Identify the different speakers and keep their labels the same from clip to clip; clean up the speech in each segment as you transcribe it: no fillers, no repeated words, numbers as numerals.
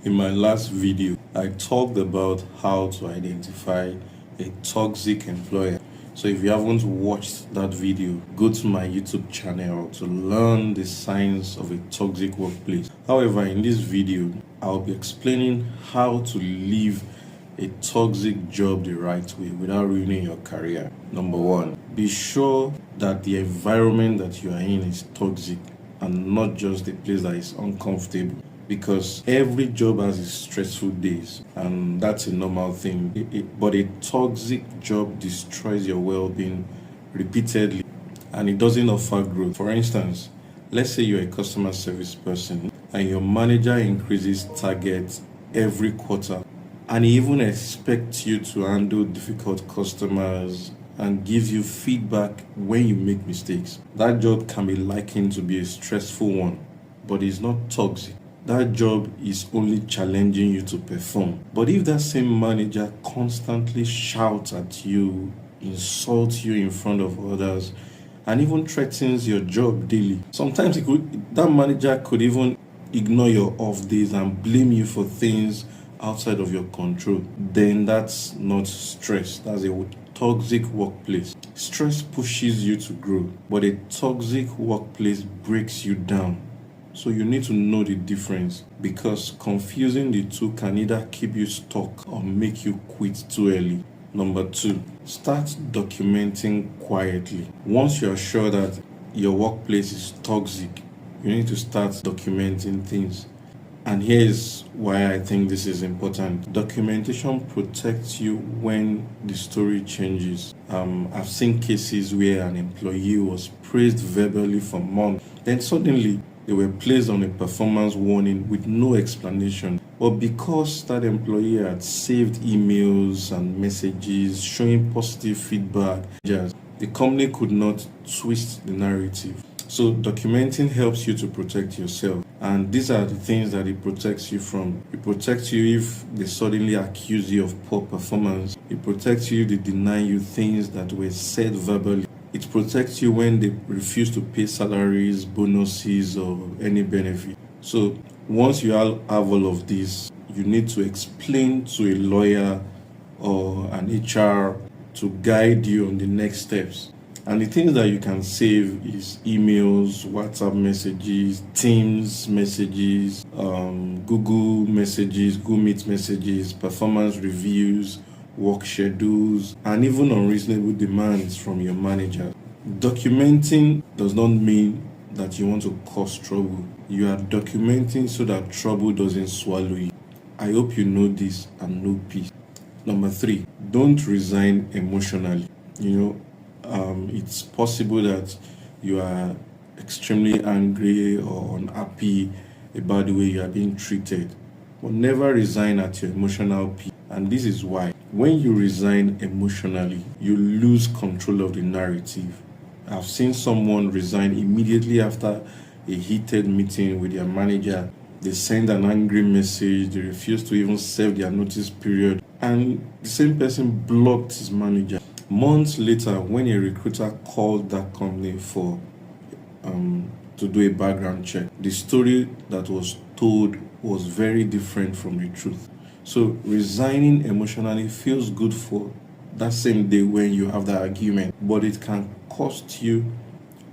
Speaker 1: In my last video, I talked about how to identify a toxic employer. So if you haven't watched that video, go to my YouTube channel to learn the signs of a toxic workplace. However, in this video, I'll be explaining how to leave a toxic job the right way without ruining your career. Number one, be sure that the environment that you are in is toxic and not just a place that is uncomfortable, because every job has its stressful days and that's a normal thing. But a toxic job destroys your well-being repeatedly and it doesn't offer growth. For instance, let's say you're a customer service person and your manager increases targets every quarter and he even expects you to handle difficult customers and gives you feedback when you make mistakes. That job can be likened to be a stressful one, but it's not toxic. That job is only challenging you to perform. But if that same manager constantly shouts at you, insults you in front of others, and even threatens your job daily, sometimes that manager could even ignore your off days and blame you for things outside of your control, then that's not stress. That's a toxic workplace. Stress pushes you to grow, but a toxic workplace breaks you down. So you need to know the difference, because confusing the two can either keep you stuck or make you quit too early. Number two, start documenting quietly. Once you are sure that your workplace is toxic, you need to start documenting things. And here's why I think this is important. Documentation protects you when the story changes. I've seen cases where an employee was praised verbally for months, then suddenly they were placed on a performance warning with no explanation. But because that employee had saved emails and messages showing positive feedback, the company could not twist the narrative. So documenting helps you to protect yourself. And these are the things that it protects you from. It protects you if they suddenly accuse you of poor performance. It protects you if they deny you things that were said verbally. It protects you when they refuse to pay salaries, bonuses, or any benefit. So once you have all of this, you need to explain to a lawyer or an HR to guide you on the next steps. And the things that you can save is emails, WhatsApp messages, Teams messages, Google messages, Google Meet messages, performance reviews, work schedules, and even unreasonable demands from your manager. Documenting does not mean that you want to cause trouble. You are documenting so that trouble doesn't swallow you. I hope you know this and know peace. Number three, don't resign emotionally. It's possible that you are extremely angry or unhappy about the way you are being treated. But never resign at your emotional peak. And this is why. When you resign emotionally, you lose control of the narrative. I've seen someone resign immediately after a heated meeting with their manager. They send an angry message, they refuse to even serve their notice period, and the same person blocked his manager. Months later, when a recruiter called that company for to do a background check, the story that was told was very different from the truth. So resigning emotionally feels good for that same day when you have that argument, but it can cost you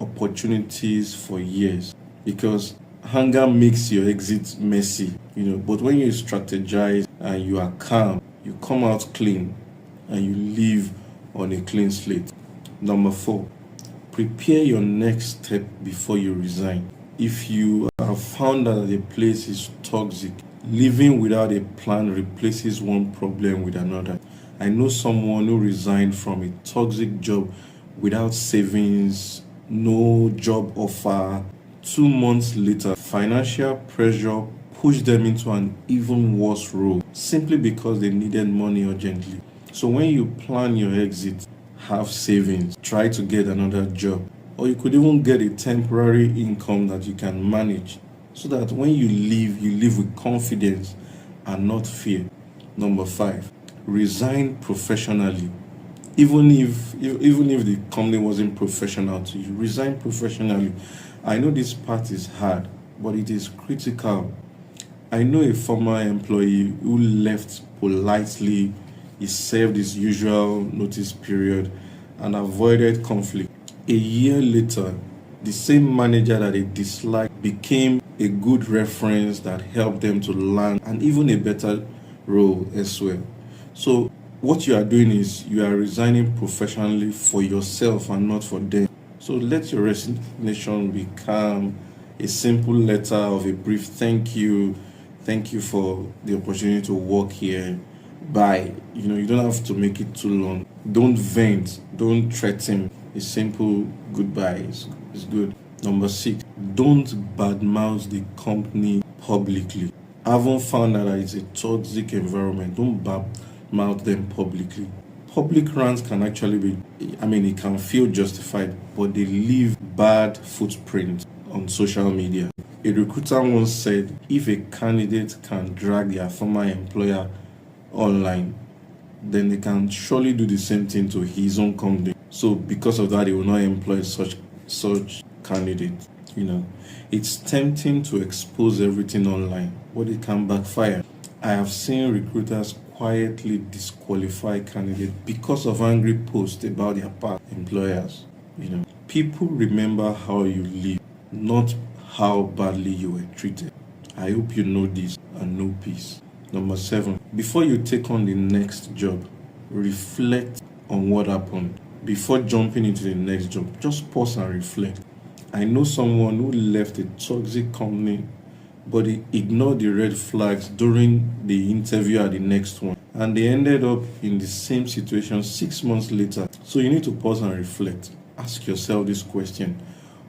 Speaker 1: opportunities for years, because anger makes your exit messy, but when you strategize and you are calm, you come out clean and you leave on a clean slate. Number four, prepare your next step before you resign. If you have found that the place is toxic, living without a plan replaces one problem with another. I know someone who resigned from a toxic job without savings, no job offer. 2 months later, financial pressure pushed them into an even worse role simply because they needed money urgently. So when you plan your exit, have savings, try to get another job, or you could even get a temporary income that you can manage, so that when you leave with confidence and not fear. Number five, resign professionally. Even if the company wasn't professional to you, resign professionally. I know this part is hard, but it is critical. I know a former employee who left politely. He served his usual notice period and avoided conflict. A year later, the same manager that they disliked became a good reference that helped them to land and even a better role elsewhere. So, what you are doing is you are resigning professionally for yourself and not for them. So, let your resignation become a simple letter of a brief thank you. Thank you for the opportunity to work here. Bye. You don't have to make it too long. Don't vent. Don't threaten. A simple goodbye is good. Number 6, don't badmouth the company publicly. I haven't found out that it's a toxic environment. Don't badmouth them publicly. Public rants can actually it can feel justified, but they leave bad footprint on social media. A recruiter once said, if a candidate can drag their former employer online, then they can surely do the same thing to his own company. So because of that, he will not employ such candidate. It's tempting to expose everything online, but it can backfire. I have seen recruiters quietly disqualify candidates because of angry posts about their past employers. People remember how you live, not how badly you were treated. I hope you know this and know peace. Number 7, before you take on the next job, reflect on what happened. Before jumping into the next job, just pause and reflect. I know someone who left a toxic company, but he ignored the red flags during the interview at the next one, and they ended up in the same situation 6 months later. So you need to pause and reflect. Ask yourself this question: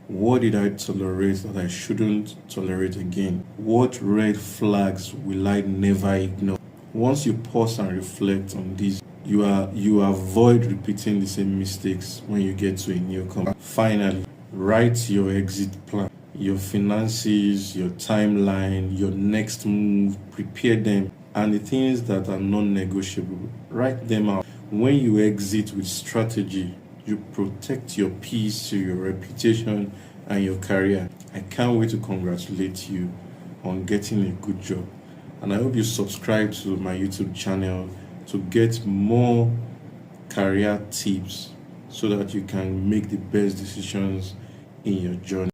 Speaker 1: what did I tolerate that I shouldn't tolerate again? What red flags will I never ignore? Once you pause and reflect on these, you avoid repeating the same mistakes when you get to a new company. Finally, write your exit plan, your finances, your timeline, your next move. Prepare them, and the things that are non-negotiable, write them out. When you exit with strategy, you protect your peace, your reputation, and your career. I can't wait to congratulate you on getting a good job. And I hope you subscribe to my YouTube channel to get more career tips so that you can make the best decisions in your journey.